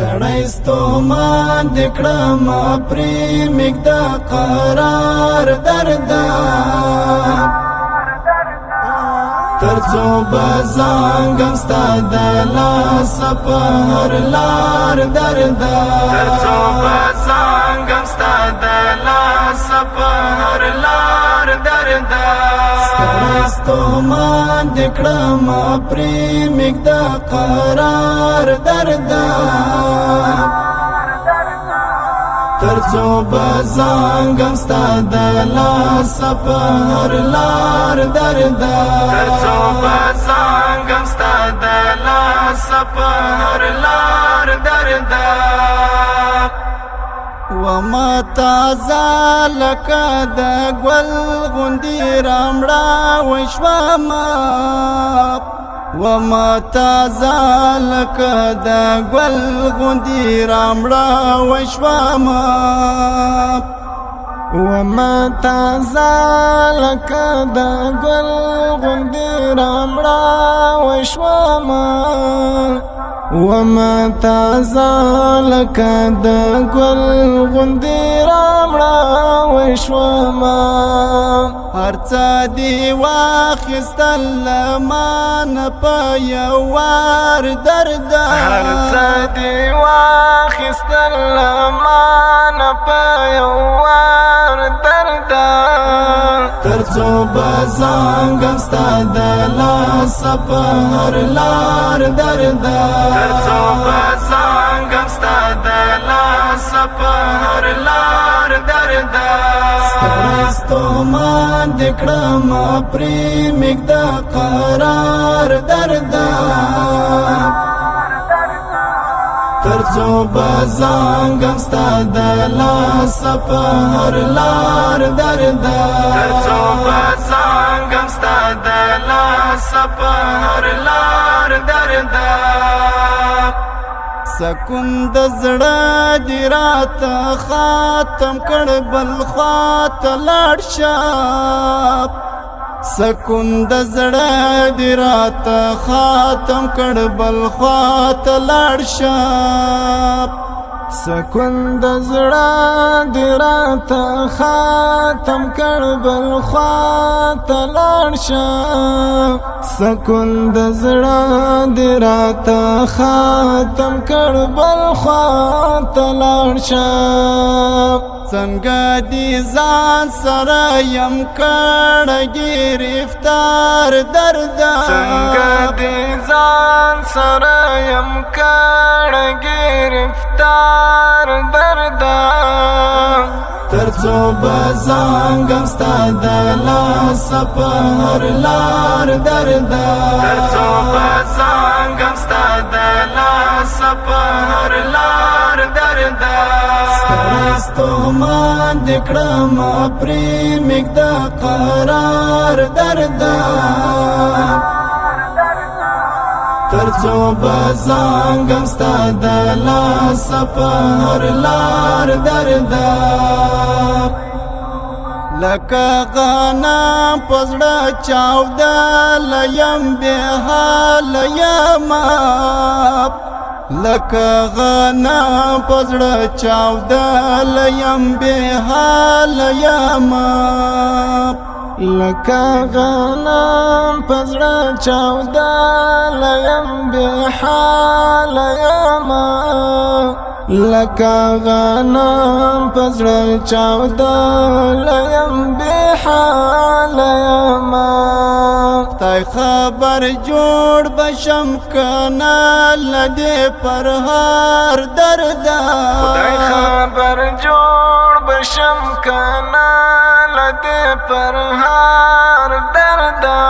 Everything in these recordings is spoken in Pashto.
ستړی ستومان د کړم پرې مږده قرار درده تر څو به زنګم ستا د لاسه په هر لار درده تر څو به زنګم ستا د لاسه په هر لار درده ستړی ستومان د کړم پرې مږده قرار درده تر څو به زنګم ستا د لاسه په هر لار درده تر څو به زنګم ستا د لاسه په هر لار درده وما تازه لکه د ګل غوندې رامړه شومه وما تازه لکه د ګل غوندې رامړه شومه وما تازه لکه د ګل غوندې رامړه شومه وما تازه لکه د ګل غوندې رامړه شومه هر څه دې واخیستل له مانه په یو وار درده هر څه دې واخیستل له مانه په یو وار درده تر څو به زنګم ستا د لاسه په هر لار درده تر څو به زنګم ستا د لاسه په هر لار درده ستړی ستومان د کړم پرې مږده قرار درده تر څو به زنګم ستا د لاسه په هر لار درده تر څو به زنګم ستا د لاسه په هر لار درده سکون د زړه دې راته ختم کړ بل خواته لاړ شه سکون د زړه دې راته ختم کړ بل خواته لاړ شه سکون د زړه دې راته ختم کړ بل خواته لاړ شه سکون د زړه دې راته ختم کړ بل خواته لاړ شه څنګه دې ځان سره یم کړی گرفتار درده څنګه دې ځان سره یم کړی گرفتار درده تر څو به زنګم ستا د لاسه په هر لار درده تر څو به زنګم ستا د لاسه په هر لار درده ستړی ستومان د کړم پرې مږده قرار درده تر څو به زنګم ستا د لاسه په هر لار درده لکه غنم په زړه چاودله یم بې حاله یمه لکه غنم په زړه چاودله یم بې حاله یمه لکه غنم په زړه چاودله یم بې حاله یمه لکه غنم په زړه چاودله یم بې حاله یمه خدای خبر جوړ بشم کنه له دې پرهار درده خدای خبر جوړ بشم کنه له دې پرهار درده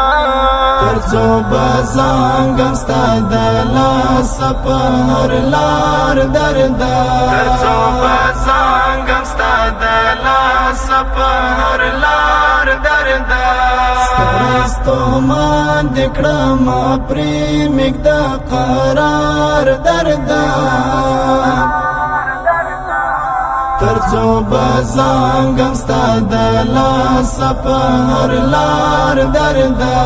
تر څو به زنګم ستا د لاسه په هر لار درده تر څو به زنګم ستا د لاسه په هر لار درده ستړی ستومان د کړم پرې مږده قرار درده تر څو به زنګم ستا د لاسه په هر لار درده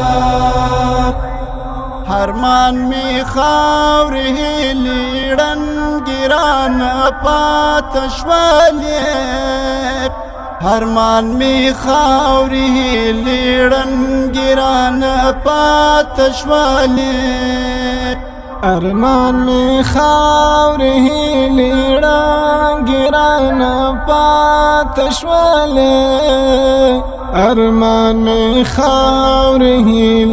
هرمان می خاورې هیلې ړنګ ګران پات شولې هرمان می خاورې لیړن ګران پات شولې ارمان می خاورې لیړن ګران پات شولې ارمان می خاورې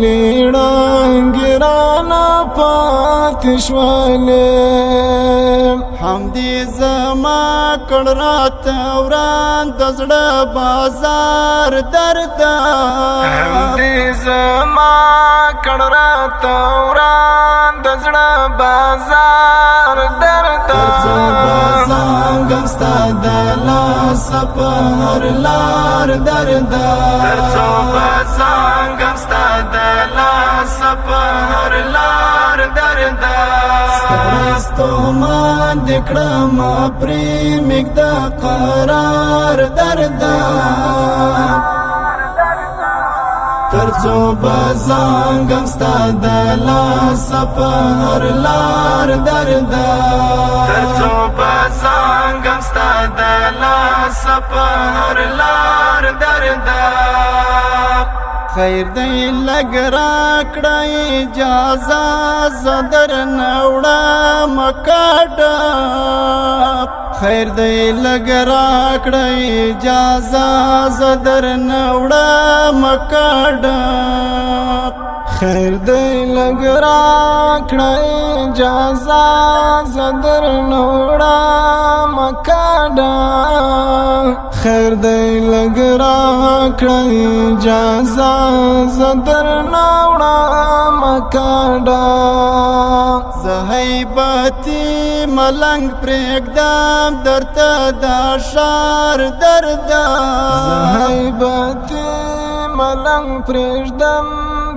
لیړن ګران پات شولې حمدی زما کړ رات وران د زړه بازار درد حمدی زما کړ رات وران د زړه بازار درد زنګم ستا د لاس په هر لار درد زنګم ستا د لاس په هر لار درد ستومان دکړم پرې مګد قرار درد ترڅو بزنګم ستا د لاس په هر لار درد ترڅو بزنګم ستا د لاس په هر لار درد خیر دی لګ راکړی اجازه زدر نوړم کډه خیر دی لګ راکړی اجازه زدر نوړم کډه خیر دی لګ راکړی اجازه زدر نوړم کډه خیر دی لګ راکړی اجازه زدر نوړم کډه زهیبتی ملنګ پرېږدم درته دا شار درد زهیبتی ملنګ پرېږدم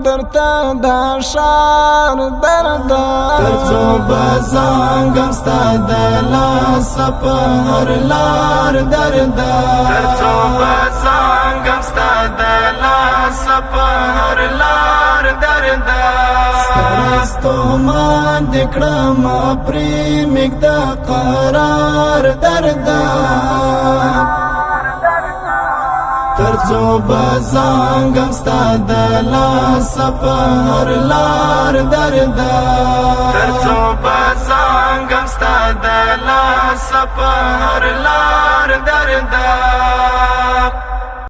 درته دا شار درد ترڅو بزنګم ستا د لاس په هر لار درد ترڅو بزنګم ستا د لاس په هر لار درد ستومان دکړم پرې مګد قرار درد ترڅو بزنګم ستا د لاس په هر لار درد ترڅو بزنګم ستا د لاس په هر لار درد